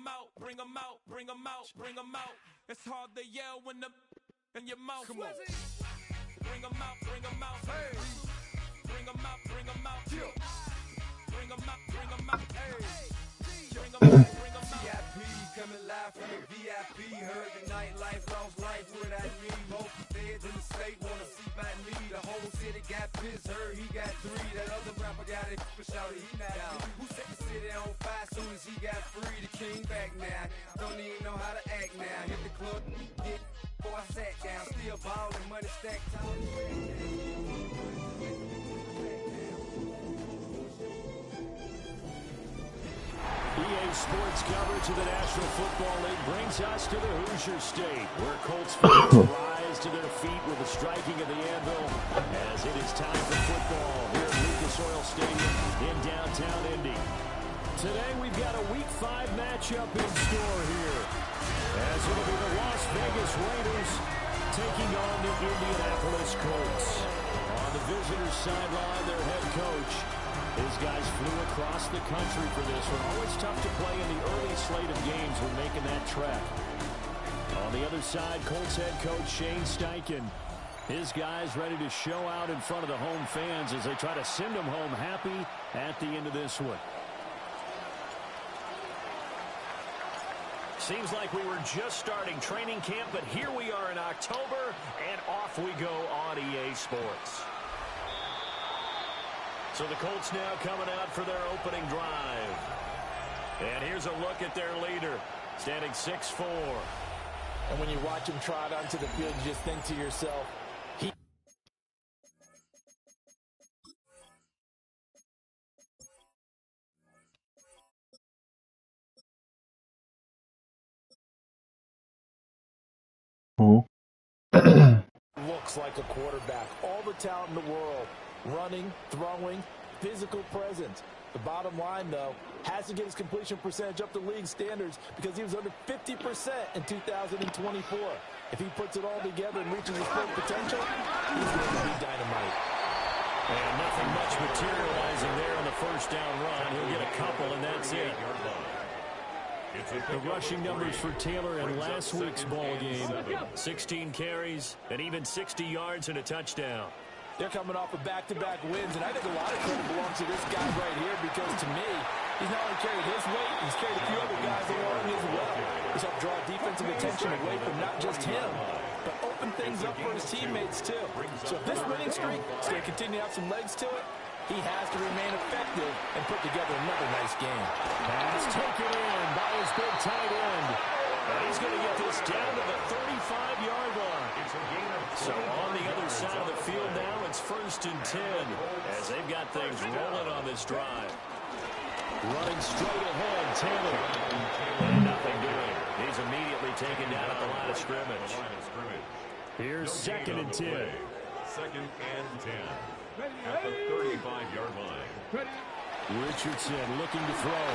out, bring them out, bring them out, bring them out. It's hard to yell when the in your mouth. Come on. Bring them out, bring them out. Hey. Bring them out, bring them out. Bring them out, bring them out. Hey. Bring them out, bring them out. VIP coming live from the VIP. Heard the nightlife, lost life without me. Most feds in the state wanna see about me. The whole city got pissed, heard he got 3. That other rapper got it, but shouted he not out. Who set the city on fire soon as he got free? The king back now, don't even know how to act now. Hit the club, get before I sat down. Still ballin', money stacked tall. EA Sports coverage of the National Football League brings us to the Hoosier State, where Colts fans rise to their feet with the striking of the anvil as it is time for football here at Lucas Oil Stadium in downtown Indy. Today we've got a Week 5 matchup in store here, as it'll be the Las Vegas Raiders taking on the Indianapolis Colts. On the visitors' sideline, their head coach. His guys flew across the country for this one. Always tough to play in the early slate of games when making that trek. On the other side, Colts head coach Shane Steichen. His guys ready to show out in front of the home fans as they try to send them home happy at the end of this one. Seems like we were just starting training camp, but here we are in October, and off we go on EA Sports. So the Colts now coming out for their opening drive. And here's a look at their leader, standing 6'4". And when you watch him trot onto the field, you just think to yourself, looks like a quarterback. All the talent in the world. Running, throwing, physical presence. The bottom line, though, has to get his completion percentage up to league standards because he was under 50% in 2024. If he puts it all together and reaches his full potential, he's going to be dynamite. And nothing much materializing there on the first down run. He'll get a couple, and that's it. The rushing numbers for Taylor in last week's ball game. 16 carries and even 60 yards and a touchdown. They're coming off of back-to-back wins, and I think a lot of credit belongs to this guy right here because, to me, he's not only carried his weight, he's carried a few other guys along as well. He's helped draw defensive attention away from not just him, but open things up for his teammates, too. So if this winning streak is going to continue to have some legs to it, he has to remain effective and put together another nice game. Pass taken in by his big tight end. And he's going to get this down to the 35-yard line. So on the other side of the field now, it's 1st and 10 as they've got things rolling on this drive. Running straight ahead, Taylor. And nothing doing. He's immediately taken down at the line of scrimmage. Here's 2nd and 10. 2nd and 10 at the 35-yard line. Richardson looking to throw.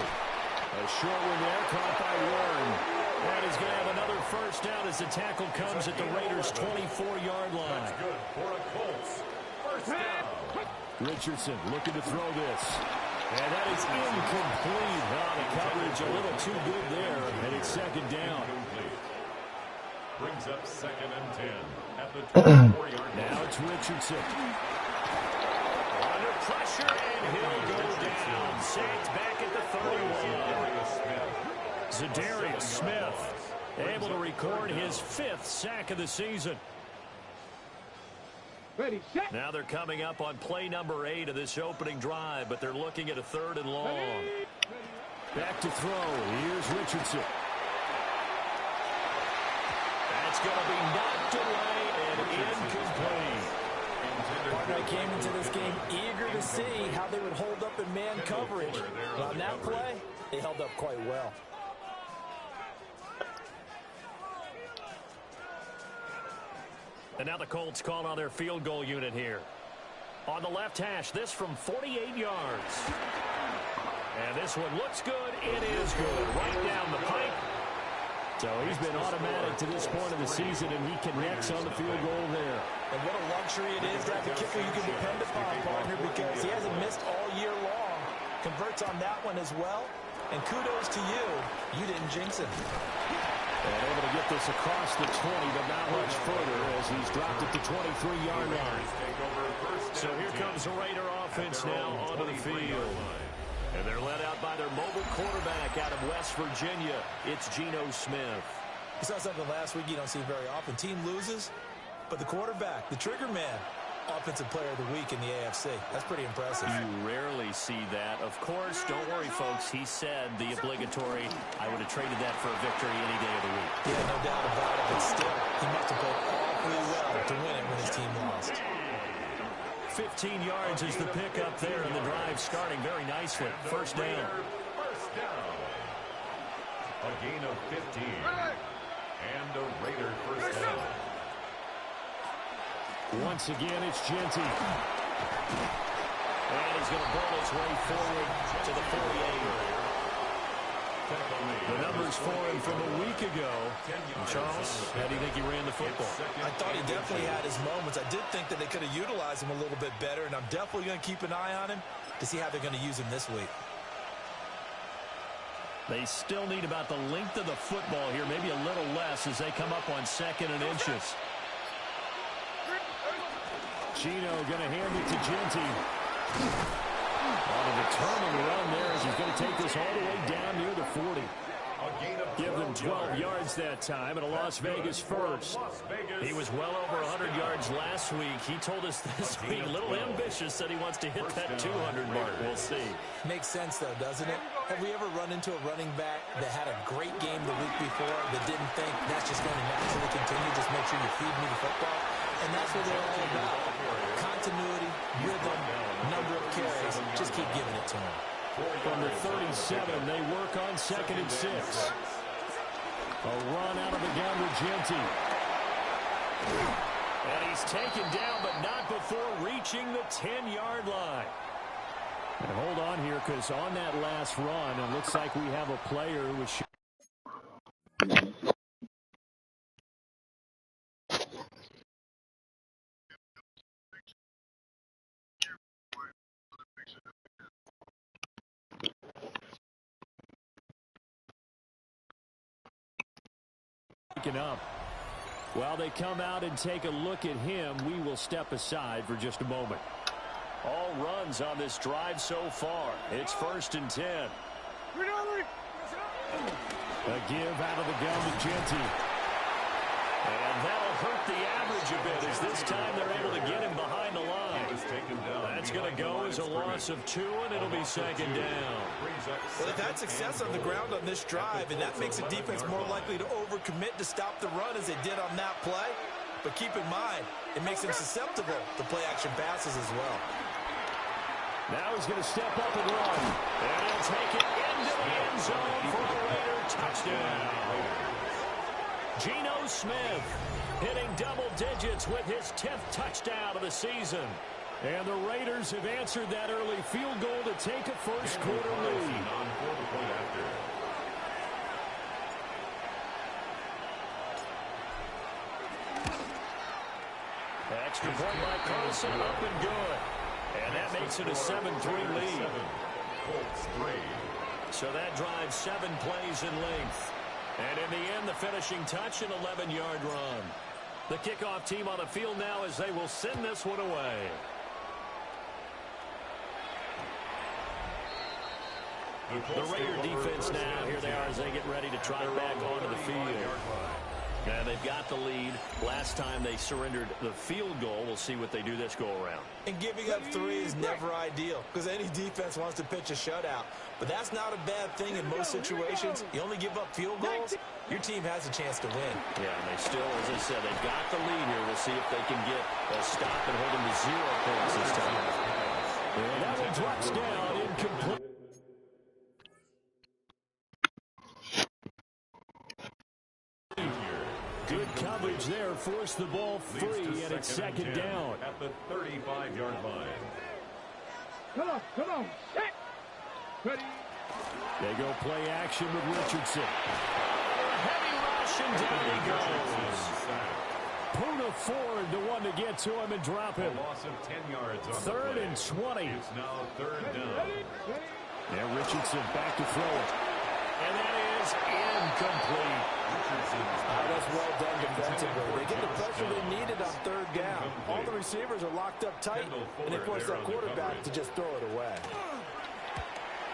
A short one there, caught by Warren. And he's going to have another first down as the tackle comes at the Raiders' 24-yard line. That's good for a Colts. First down. Richardson looking to throw this. And that is incomplete. The coverage a little too good there, and it's 2nd down. Brings up 2nd and 10 at the 24-yard line. Now it's Richardson. Under pressure, and he'll go down. Sacked back at the 31. Zadarius Smith able to record his 5th sack of the season. Ready, set. Now they're coming up on play number 8 of this opening drive, but they're looking at a 3rd and long. Back to throw. Here's Richardson. That's going to be knocked away and incomplete. Partner came into this game eager to see how they would hold up in man coverage. And on that play, they held up quite well. And now the Colts call on their field goal unit here. On the left hash, this from 48 yards. And this one looks good. It is good. Right down the pipe. So he's been automatic to this point of the season, and he connects on the field goal there. And what a luxury it is to have a kicker you can depend upon, partner, because he hasn't missed all year long. Converts on that one as well. And kudos to you. You didn't can jinx him. And able to get this across the 20, but not much further as he's dropped it to 23-yard line. So here comes the Raider offense now onto the field. And they're led out by their mobile quarterback out of West Virginia. It's Geno Smith. You saw something last week you don't see very often. Team loses, but the quarterback, the trigger man, Offensive Player of the Week in the AFC. That's pretty impressive. You rarely see that. Of course, don't worry, folks. He said the obligatory, I would have traded that for a victory any day of the week. Yeah, no doubt about it. But still, he must have played awfully well to win it when his team lost. 15 yards is the pickup there, and the drive starting very nicely. First down. A gain of 15. And a Raider first down. Once again, it's Genty. And he's going to burn his way forward to the 48. The numbers for him from a week ago. And Charles, how do you think he ran the football? I thought he definitely had his moments. I did think that they could have utilized him a little bit better, and I'm definitely going to keep an eye on him to see how they're going to use him this week. They still need about the length of the football here, maybe a little less as they come up on 2nd and inches. Geno going to hand it to Genty. On a determined run there as he's going to take this all the way down near the 40. Give them 12 yards that time and a Las Vegas first. He was well over 100 yards last week. He told us this week, a little ambitious, said he wants to hit that 200 mark. We'll see. Makes sense, though, doesn't it? Have we ever run into a running back that had a great game the week before that didn't think that's just going to naturally continue? Just make sure you feed me the football. And that's what they're all about. Continuity, rhythm, number of carries. Just keep giving it to him. From the 37, they work on 2nd and 6. A run out of the gun with Genty. And he's taken down, but not before reaching the 10-yard line. And hold on here, because on that last run, it looks like we have a player who was... up. While they come out and take a look at him, we will step aside for just a moment. All runs on this drive so far. It's 1st and 10. A give out of the gun to Genty. And that'll hurt the average a bit as this time they're able to get him behind the line. That's going to go as a loss of 2, and it'll be 2nd down. Well, they've had success on the ground on this drive, and that makes the defense more likely to overcommit to stop the run as they did on that play. But keep in mind, it makes them susceptible to play-action passes as well. Now he's going to step up and run. And he'll take it into the end zone for a Raider touchdown. Geno Smith hitting double digits with his 10th touchdown of the season. And the Raiders have answered that early field goal to take a first-quarter lead. Extra point by Carlson, up and good. And that makes it a 7-3 lead. So that drives 7 plays in length. And in the end, the finishing touch, an 11-yard run. The kickoff team on the field now as they will send this one away. The Raider defense now, here they are as they get ready to trot back onto the field. And they've got the lead. Last time they surrendered the field goal. We'll see what they do this go-around. And giving up 3 is never ideal because any defense wants to pitch a shutout. But that's not a bad thing in most situations. You only give up field goals, your team has a chance to win. Yeah, and they still, as I said, they've got the lead here. We'll see if they can get a stop and hold them to 0 points this time. And that one drops down incomplete. Good coverage there, forced the ball free, and it's 2nd down. At the 35-yard line. Come on, set. Ready. They go play action with Richardson. Heavy rush, and down he goes. Puna Ford, the one to get to him and drop him. A loss of 10 yards on 3rd and 20. It's now 3rd down. Now Richardson back to throw it. And that is incomplete. That's well done defensively. They get the pressure they needed on third down. All the receivers are locked up tight, and they force that quarterback to just throw it away.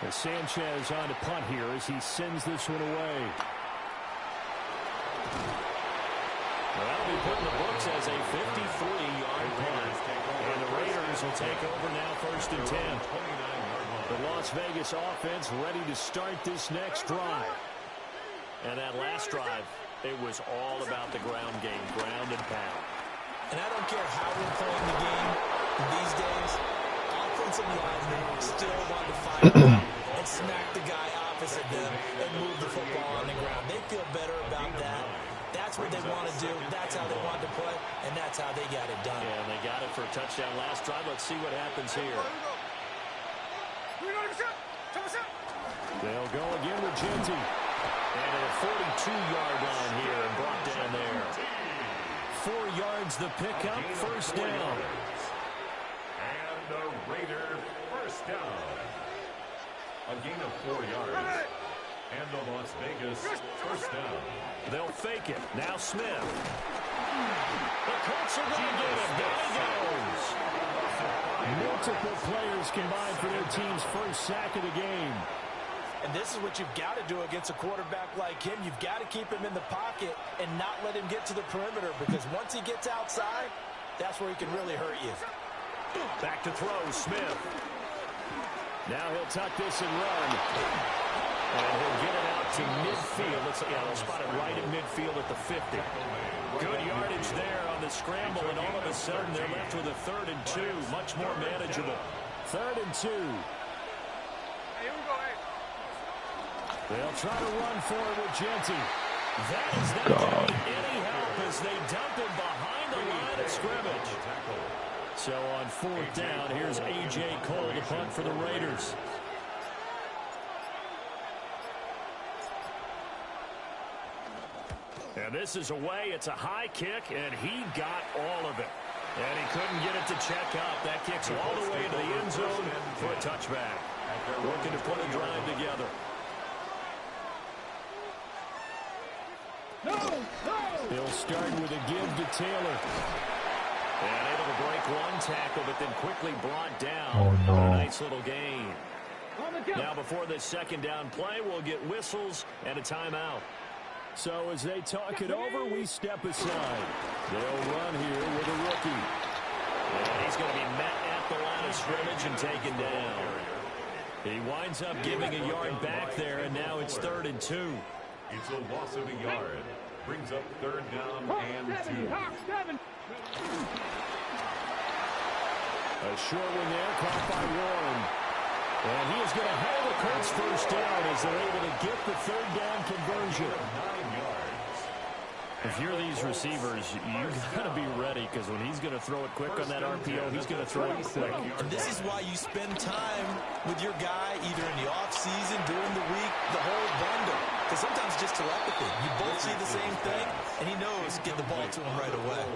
As Sanchez on to punt here as he sends this one away. Well, that'll be put in the books as a 53-yard punt. And the Raiders will take over now 1st and 10. The Las Vegas offense ready to start this next drive. And that last drive, it was all about the ground game, ground and pound. And I don't care how we're playing the game these days, offensive linemen still want to fire out and smack the guy opposite them and move the football on the ground. They feel better about that. That's what they want to do. That's how they want to play, and that's how they got it done. Yeah, and they got it for a touchdown last drive. Let's see what happens here. They'll go again with Genty. And at a 42-yard line here and brought down there. 4 yards the pickup, 1st down. And the Raiders first down. A gain of 4 yards. And the Las Vegas first down. They'll fake it. Now Smith. The Colts are going to get him. There he goes. Multiple players combined for their team's first sack of the game. And this is what you've got to do against a quarterback like him. You've got to keep him in the pocket and not let him get to the perimeter, because once he gets outside, that's where he can really hurt you. Back to throw, Smith. Now he'll tuck this and run. And he'll get it out to midfield. They'll spot it right at midfield at the 50. Good yardage there on the scramble, and all of a sudden they're left with a 3rd and 2. Much more manageable. 3rd and 2. They'll try to run for it with Genty. That is not getting any help as they dump him behind the line of scrimmage. So on 4th down, here's A.J. Cole to punt for the Raiders. And this is away. It's a high kick, and he got all of it. And he couldn't get it to check up. That kicks all the way to the end zone for a touchback. Working to put a drive together. He'll start with a give to Taylor. And able to break one tackle, but then quickly brought down. Oh, no. A nice little gain. Now before this 2nd down play, we'll get whistles and a timeout. So as they talk it over, we step aside. They'll run here with a rookie. And he's going to be met at the line of scrimmage and taken down. He winds up giving a yard back there, and now it's 3rd and 2. It's a loss of a yard. Brings up 3rd down and 2. A short one there, caught by Warren. And he is going to hold the Colts first down as they're able to get the 3rd down conversion. 9 yards. If you're these receivers, you got to be ready, because when he's going to throw it quick on that RPO, he's going to throw it quick. And this is why you spend time with your guy, either in the offseason, during the week, the whole bundle. Because sometimes it's just telepathy. You both see the same thing, and he knows get the ball to him right away.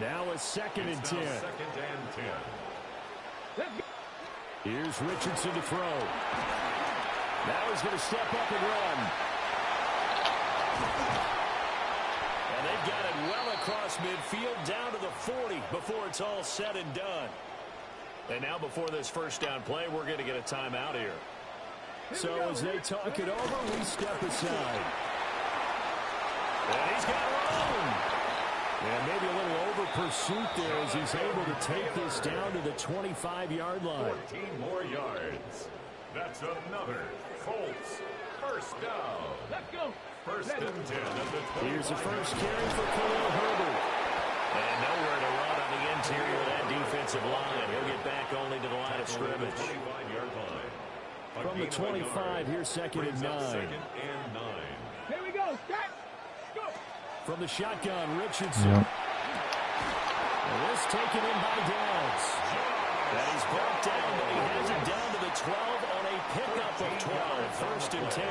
Now a 2nd and 10. 2nd and 10. Here's Richardson to throw. Now he's going to step up and run. And they've got it well across midfield down to the 40 before it's all said and done. And now before this 1st down play, we're going to get a timeout here. So as they talk it over, we step aside. And he's got room. And maybe a little over pursuit there as he's able to take this down to the 25-yard line. 14 more yards. That's another Colts first down. Let's go. 1st and 10 at the 25. Here's the first carry for Khalil Herbert. And nowhere to run on the interior of that defensive line. He'll get back only to the line of scrimmage. 25-yard line. From the 25, here's 2nd and 9. 2nd and 9. Here we go. Start. Go. From the shotgun, Richardson. And this taken in by Downs. And he's brought down, but he has it down to the 12 on a pickup of 12. 1st and 10.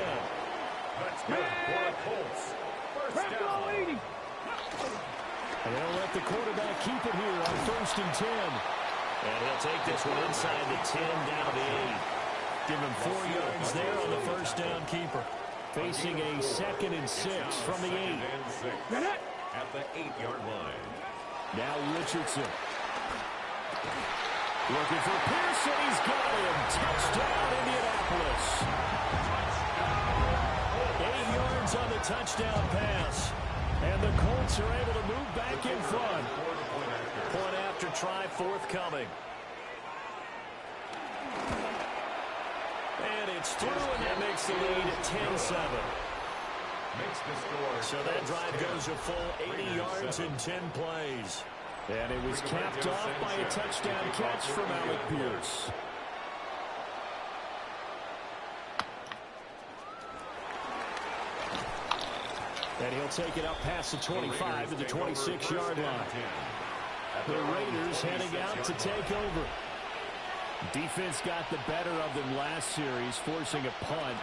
That's good for the Colts. First down. And they'll let the quarterback keep it here on 1st and 10. And he'll take this one inside the 10 down to the 8. Give him 4 yards there on the 1st down keeper. Facing a 2nd and 6 from the 8. At the 8-yard line. Now Richardson. Looking for Pearson. He's got him. Touchdown, Indianapolis. 8 yards on the touchdown pass. And the Colts are able to move back in front. Point after try forthcoming. And it's through, and that makes the lead 10-7. So that drive goes a full 80 yards in 10 plays. And it was capped off by a touchdown catch from Alec Pierce. And he'll take it up past the 25 to the 26-yard line. The Raiders heading out to take over. Defense got the better of them last series, forcing a punt.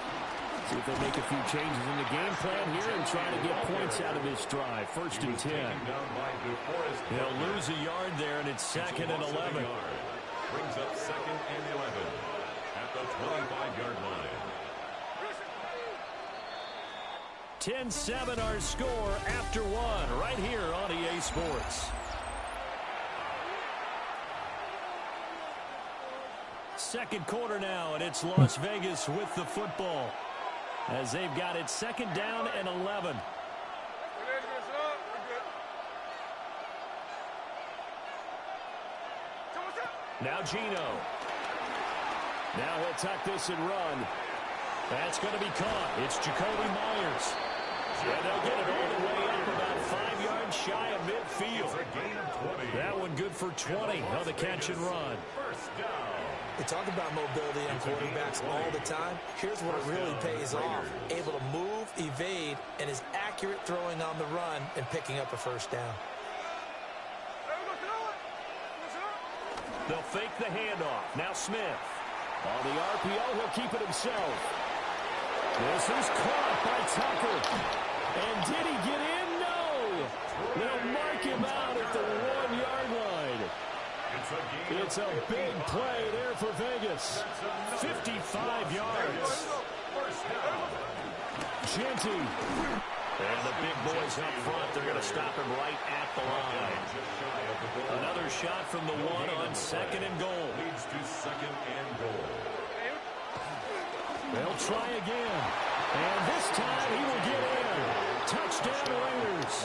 See if they make a few changes in the game plan here and try to get points out of this drive. 1st and 10. They'll lose a yard there, and it's 2nd and 11. Brings up 2nd and 11 at the 25-yard line. 10-7 our score after 1 right here on EA Sports. Second quarter now, and it's Las Vegas with the football as they've got it 2nd down and 11. Now Geno. Now he'll tuck this and run. That's going to be caught. It's Jacoby Myers. And they'll get it all the way up about 5 yards shy of midfield. That one good for 20 on the catch and run. We talk about mobility on quarterbacks all the time. Here's what it really pays off. Able to move, evade, and is accurate throwing on the run and picking up a 1st down. They'll fake the handoff. Now Smith. On the RPO, he'll keep it himself. This is caught by Tucker. And did he get in? No. They'll mark him out at the 1-yard line. It's a big play there for Vegas. 55 yards. Genty. And the big boys up front, they're going to stop him right at the line. Another shot from the 1 on 2nd and goal. Leads to 2nd and goal. They'll try again. And this time he will get in. Touchdown Raiders.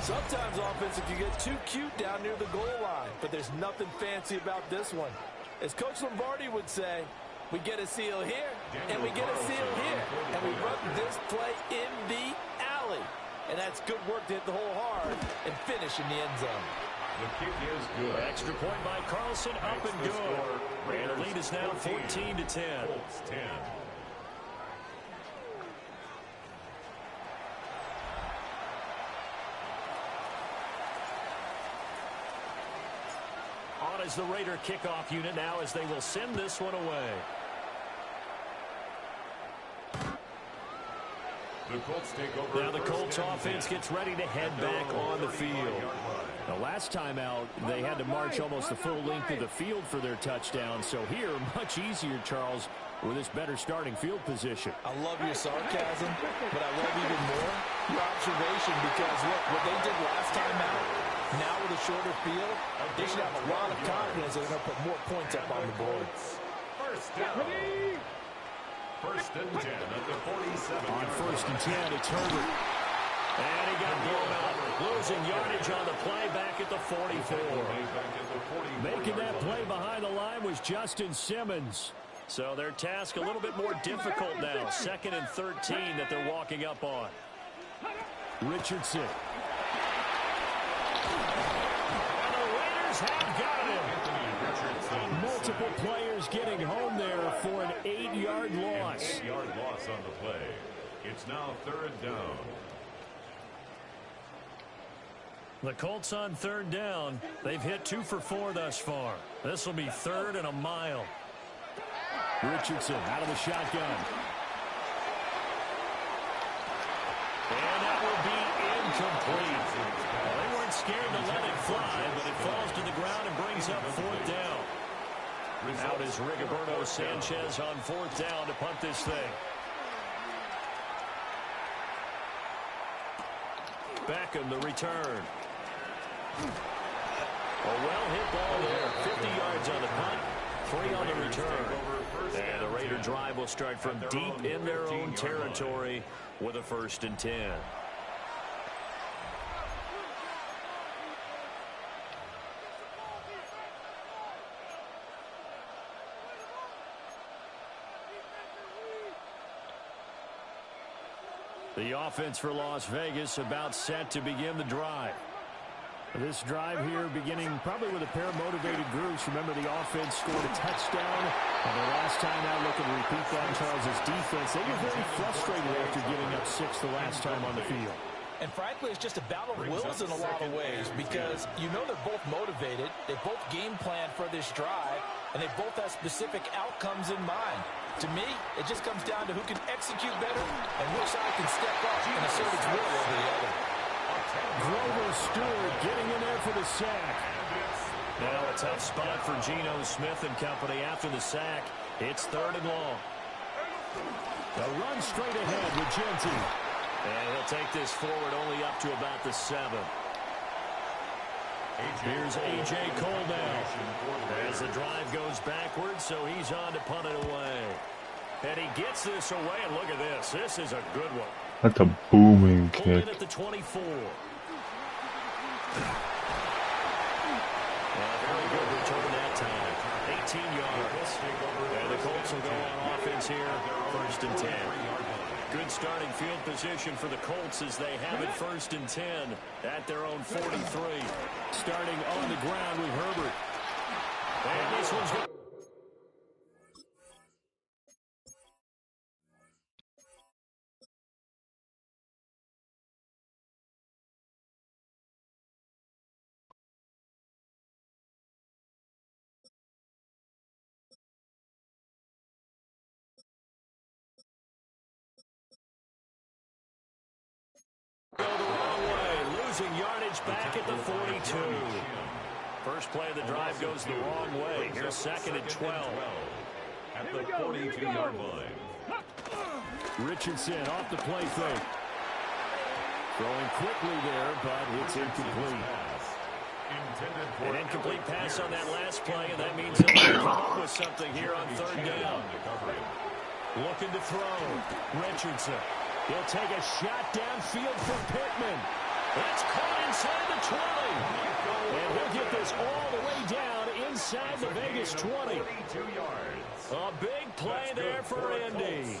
Sometimes offense can get too cute down near the goal line, but there's nothing fancy about this one. As Coach Lombardi would say, we get a seal here, and we get a seal here, and we run this play in the alley. And that's good work to hit the hole hard and finish in the end zone. The kick is good. Extra point by Carlson, up and good. And the lead is now 14-10. Colts 10. On is the Raider kickoff unit now as they will send this one away. The Colts take over. Now the Colts offense gets ready to head back on the field. The last time out, they had to march almost the full length of the field for their touchdown. So here, much easier, Charles, with this better starting field position. I love your sarcasm, but I love even more your observation because, look, what they did last time out, now with a shorter field, they should have a lot of confidence they're going to put more points up on the board. First down. 1st and 10 at the 47. On 1st and 10, it's Herbert. And he got blown out. Losing yardage on the play back at the 44. Making that play behind the line was Justin Simmons. So their task a little bit more difficult now. 2nd and 13 that they're walking up on. Richardson. And the Raiders have got him. Multiple players getting home there for an 8-yard loss. 8-yard loss on the play. It's now 3rd down. The Colts on 3rd down. They've hit 2 for 4 thus far. This will be 3rd and a mile. Richardson out of the shotgun. And that will be incomplete. Well, they weren't scared to let it fly, but it falls to the ground and brings up 4th down. Out is Rigoberto Sanchez on 4th down to punt this thing. Beckham, the return. A well-hit ball there. 50 yards on the punt, 3 on the return. And the Raider drive will start from deep in their own territory with a 1st and 10. The offense for Las Vegas about set to begin the drive. This drive here beginning probably with a pair of motivated groups. Remember, the offense scored a touchdown. And the last time out, looking to repeat that in Charles' defense. They were very frustrated after giving up 6 the last time on the field. And frankly, it's just a battle of wills in a lot of ways because you know they're both motivated. They both game plan for this drive, and they both have specific outcomes in mind. To me, it just comes down to who can execute better and which side can step up and assert its will over the other. Grover Stewart getting in there for the sack. Now a tough spot for Geno Smith and company after the sack. It's 3rd and long. A run straight ahead with Genty. And he'll take this forward only up to about the 7. Here's A.J. Cole now as the drive goes backwards, so he's on to punt it away. And he gets this away, and look at this. This is a good one. That's a booming Pulled kick. in at the 24. Very good return that time. 18 yards. And the Colts will go on offense here, 1st and 10. Good starting field position for the Colts as they have it 1st and 10 at their own 43. Starting on the ground with Herbert. And this one's good. Go the wrong way, losing yardage back at the 42. First play of the drive goes the wrong way. Here's 2nd and 12. At the 42-yard line. Richardson off the play fake. Throwing quickly there, but it's incomplete. An incomplete pass on that last play, and that means he'll come up with something here on 3rd down. Looking to throw. Richardson. He'll take a shot downfield for Pittman. That's caught inside the 20. And he'll get this all the way down inside the Vegas 20. A big play there for Indy.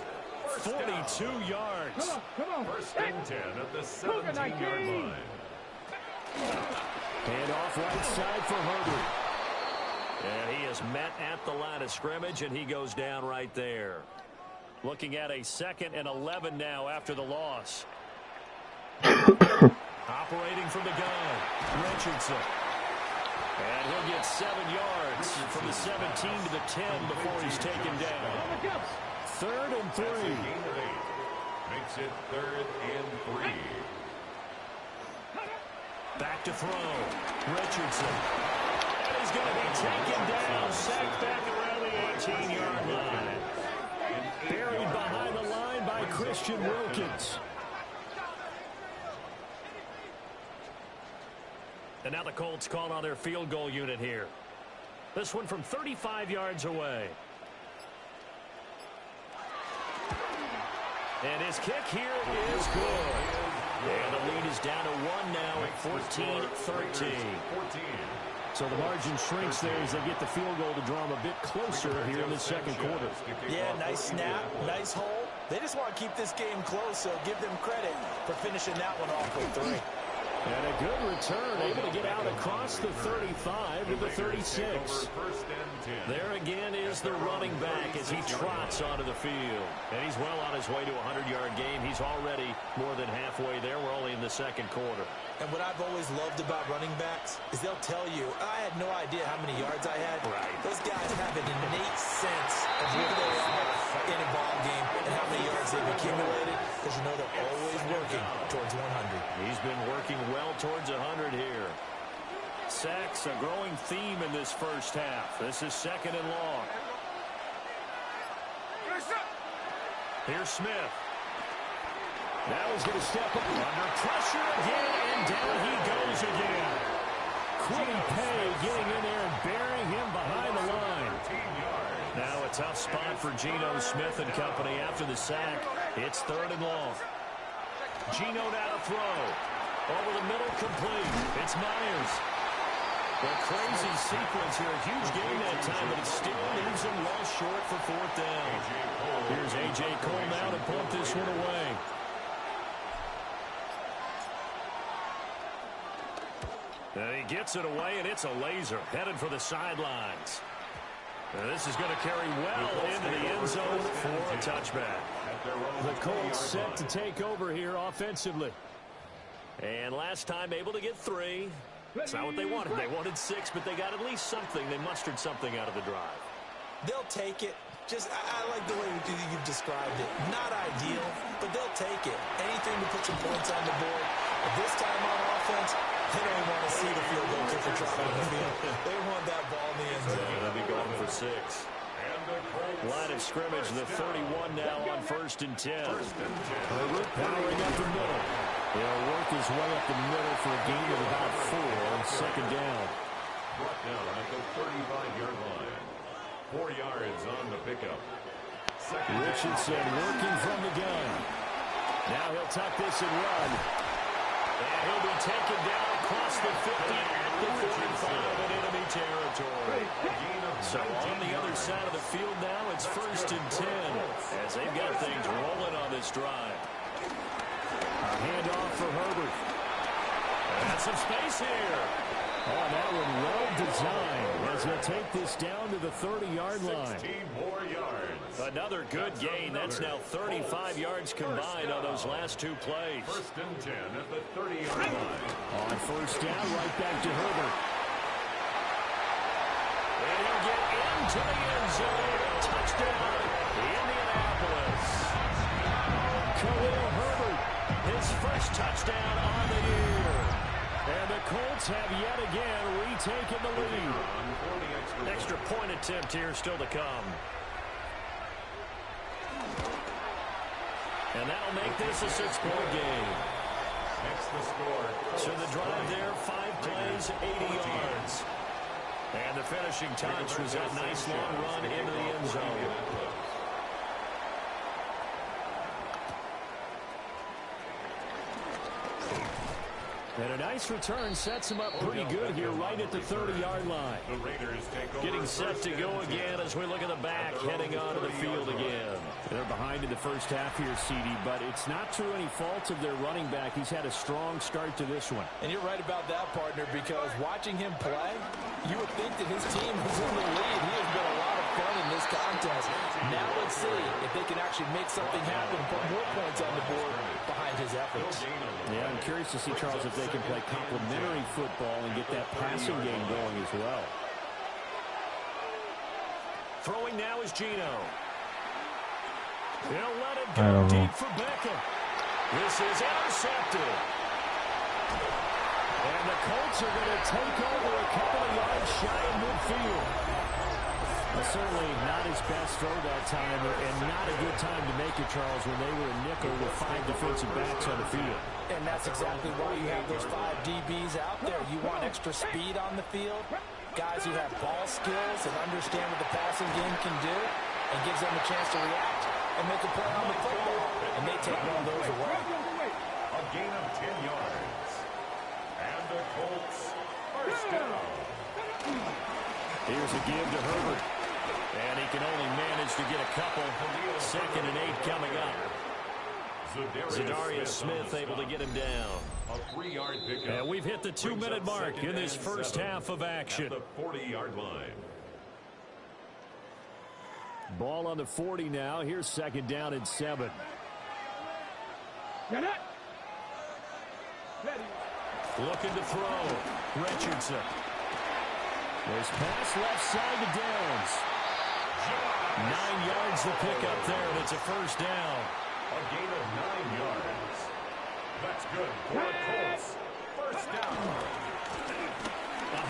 42 yards. Come on. 1st and 10 at the 17-yard line. And off right side for Herbert. And he is met at the line of scrimmage, and he goes down right there. Looking at a 2nd and 11 now after the loss. Operating from the gun, Richardson. And he'll get 7 yards from the 17 to the 10 before he's taken down. 3rd and 3. Makes it 3rd and 3. Back to throw. Richardson. And he's going to be taken down. Sacked back around the 18-yard line. Buried behind the line by Christian Wilkins. And now the Colts call on their field goal unit here. This one from 35 yards away. And his kick here is good. And the lead is down to 1 now at 14-13. So the margin shrinks there as they get the field goal to draw them a bit closer here in the 2nd quarter. Yeah, nice snap, nice hole. They just want to keep this game close, so give them credit for finishing that one off with 3. And a good return, able to get out across the 35 to the 36. There again is the running back as he trots onto the field. And he's well on his way to a 100-yard game. He's already more than halfway there. We're only in the 2nd quarter. And what I've always loved about running backs is they'll tell you, I had no idea how many yards I had. Right. Those guys have an innate sense of where they are in a ball game and how many yards they've accumulated because you know they're always working towards 100. He's been working well towards 100 here. Sacks a growing theme in this first half. This is 2nd and long. Here's Smith. Now he's going to step up under pressure again, and down he goes again. Quiddy Pay getting in there and burying him behind the line. Now a tough spot for Geno Smith and company after the sack. It's 3rd and long. Geno now to throw. Over the middle, complete. It's Myers. A crazy sequence here. A huge gain that time, but it still leaves him well short for 4th down. Here's A.J. Cole now to punt this one away. He gets it away, and it's a laser headed for the sidelines. This is going to carry well into the end zone for a touchback. The Colts set to take over here offensively. And last time able to get 3. That's not what they wanted. They wanted 6, but they got at least something. They mustered something out of the drive. They'll take it. I like the way you've described it. Not ideal, but they'll take it. Anything to put some points on the board. But this time on offense, they don't want to see the field goal kicker drop on the field. They want that ball in the end zone. They'll be going for 6. Line of scrimmage, the 31 now on 1st and 10. Herbert powering up the middle. He'll work his way up the middle for a gain of about 4 on 2nd down. Brought down at the 35-yard line. 4 yards on the pickup. Richardson working from the gun. Now he'll tuck this and run. And he'll be taken down across the 50 at the 45 in enemy territory. So on the other side of the field now, it's 1st and 10 as they've got things rolling on this drive. A handoff for Herbert. And some space here. Oh, that one well designed as he'll take this down to the 30-yard line. 16 more yards. Another good gain. That's now 35 yards combined on those last 2 plays. 1st and 10 at the 30-yard line. On 1st down, right back to Herbert. And he'll get into the end zone. Touchdown, Indianapolis. Khalil Herbert, his first touchdown on the year. And the Colts have yet again retaken the lead. Extra point attempt here still to come. And that'll make this a 6-point game. Next the score. So the drive there, 5 plays, 80 yards. And the finishing touch was that nice long run into the end zone. And a nice return sets him up pretty good here right at the 30-yard line. The Raiders take over. Getting set to go again as we look at the back, heading onto the field again. They're behind in the first half here, CD, but it's not through any fault of their running back. He's had a strong start to this one. And you're right about that, partner, because watching him play, you would think that his team was in the lead. He has been a lot of fun in this contest. Now let's see if they can actually make something happen, put more points on the board behind his efforts. Yeah, I'm curious to see, Charles, if they can play complementary football and get that passing game going as well. Throwing now is Geno. He'll let it go deep for Beckham. This is intercepted. And the Colts are going to take over a couple of yards shy of midfield. Certainly not his best throw that time, and not a good time to make it, Charles, when they were a nickel with 5 defensive backs on the field. And that's exactly why you have those 5 DBs out there. You want extra speed on the field, guys who have ball skills and understand what the passing game can do, and gives them a chance to react and make a play on the football. And they take one of those away. A gain of 10 yards. And the Colts first down. Here's a give to Herbert. And he can only manage to get a couple. 2nd and 8 coming up. Zadarius Smith able to get him down. A 3-yard pickup. And we've hit the 2-minute mark in this first half of action. At the 40-yard line. Ball on the 40 now. Here's 2nd down and 7. Looking to throw. Richardson. There's pass left side to Downs. 9 yards to pick up there, and it's a first down. A gain of 9 yards. That's good for the Colts. First down. A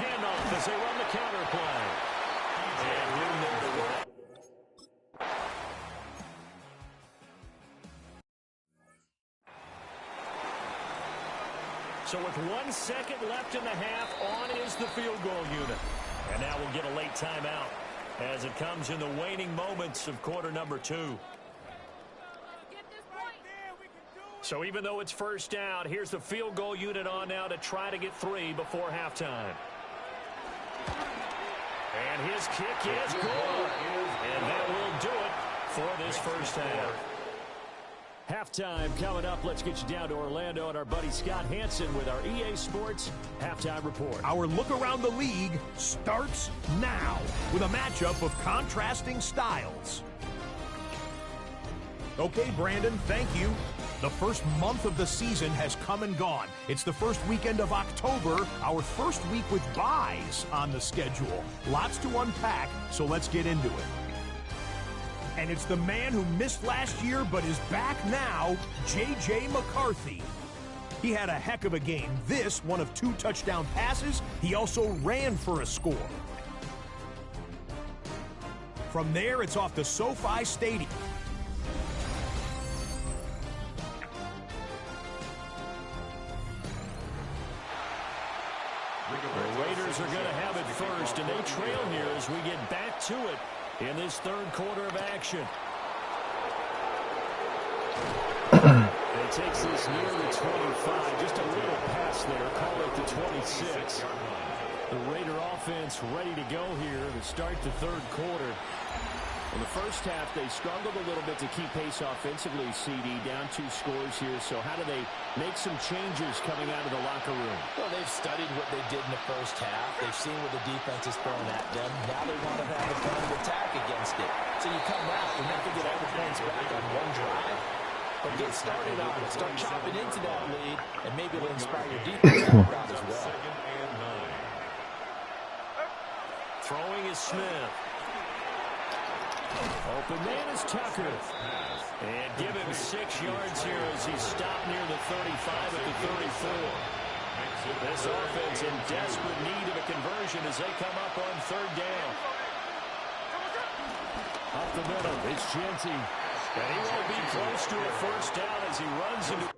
So with 1 second left in the half, on is the field goal unit. And now we'll get a late timeout as it comes in the waning moments of quarter number 2. So even though it's first down, here's the field goal unit on now to try to get 3 before halftime. And his kick is good. And that will do it for this first half. Halftime coming up. Let's get you down to Orlando and our buddy Scott Hansen with our EA Sports Halftime Report. Our look around the league starts now with a matchup of contrasting styles. Okay, Brandon, thank you. The first month of the season has come and gone. It's the first weekend of October, our first week with byes on the schedule. Lots to unpack, so let's get into it. And it's the man who missed last year but is back now, J.J. McCarthy. He had a heck of a game. This, one of 2 touchdown passes. He also ran for a score. From there, it's off to SoFi Stadium. The Raiders are going to have it first, and they trail here as we get back to it in this third quarter of action. It takes this near the 25. Just a little pass there. Call it the 26. The Raider offense ready to go here to start the third quarter. In the first half, they struggled a little bit to keep pace offensively, CD, down 2 scores here. So how do they make some changes coming out of the locker room? Well, they've studied what they did in the first half. They've seen what the defense is throwing at them. Now they want to have a plan of attack against it. So you come out, you're not going to get all the points back on one drive. But get started on it. Start chopping into that lead, and maybe it'll inspire your defense as well. Throwing is Smith. Open man is Tucker. And give him 6 yards here as he's stopped near the 35 at the 34. This offense in desperate need of a conversion as they come up on third down. Up the middle, it's Genty. And he won't be close to a first down as he runs into...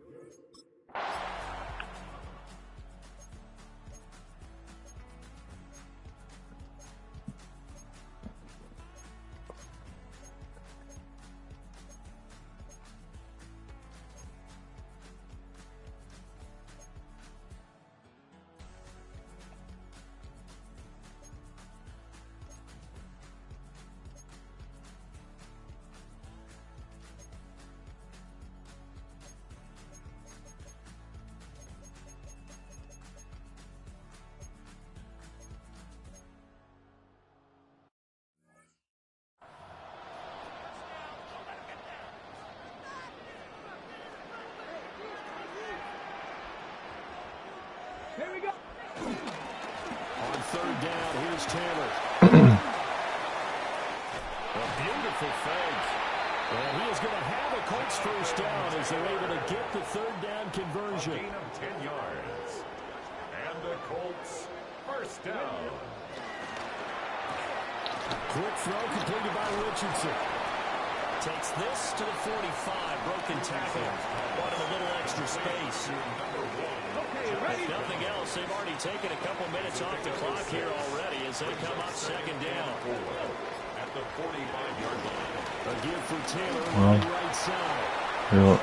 Here we go. On third down, here's Taylor. A beautiful fake. And he is going to have a Colts first down as they're able to get the third down conversion. Gain of 10 yards. And the Colts first down. Quick throw completed by Richardson. Takes this to the 45. Broken tackle. Bought him a little extra space. If nothing else, they've already taken a couple minutes off the clock here already as they come up second down. At the 45-yard line. A give for Taylor on the right side. Yeah.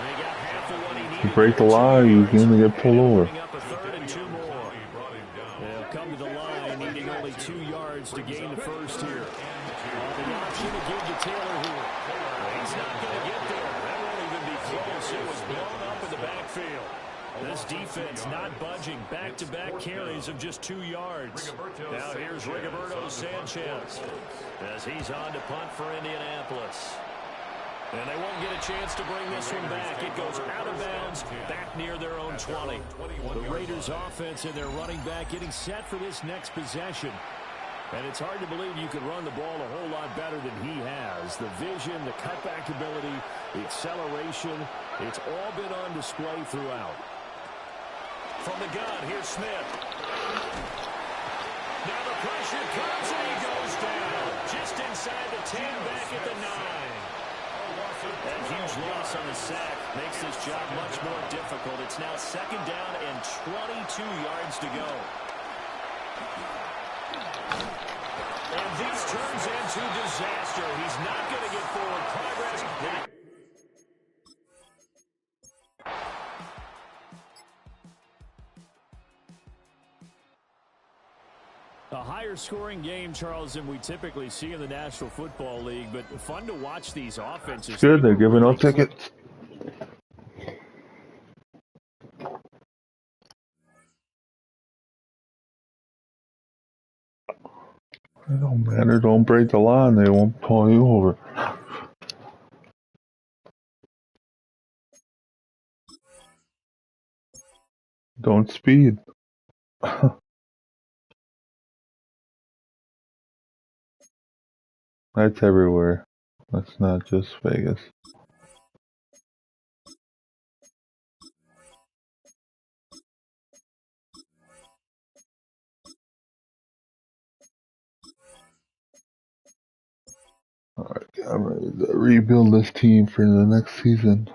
They got half of what he needed. You break the line, you're going to get pulled over. Up a third and 2 more. They'll come to the line, needing only 2 yards to gain the first here. The option to give to Taylor here. He's not going to get there. That won't even be close. It was blown up in the backfield. This defense not budging. Back-to-back carries of just 2 yards. Now here's Rigoberto Sanchez as he's on to punt for Indianapolis. And they won't get a chance to bring this one back. It goes out of bounds, back near their own 20. The Raiders offense and their running back getting set for this next possession. And it's hard to believe you could run the ball a whole lot better than he has. The vision, the cutback ability, the acceleration, it's all been on display throughout. From the gun, here's Smith. Now the pressure comes and he goes down. Just inside the 10, back at the 9. A huge loss on the sack. makes this job much more difficult. It's now 2nd down and 22 yards to go. And this turns into disaster. He's not going to get forward progress. A higher scoring game, Charles, than we typically see in the National Football League, but fun to watch these offenses. It's good, they're giving out tickets. It don't matter, don't break the line, they won't pull you over. Don't speed. That's everywhere. That's not just Vegas. Alright, I'm ready to rebuild this team for the next season.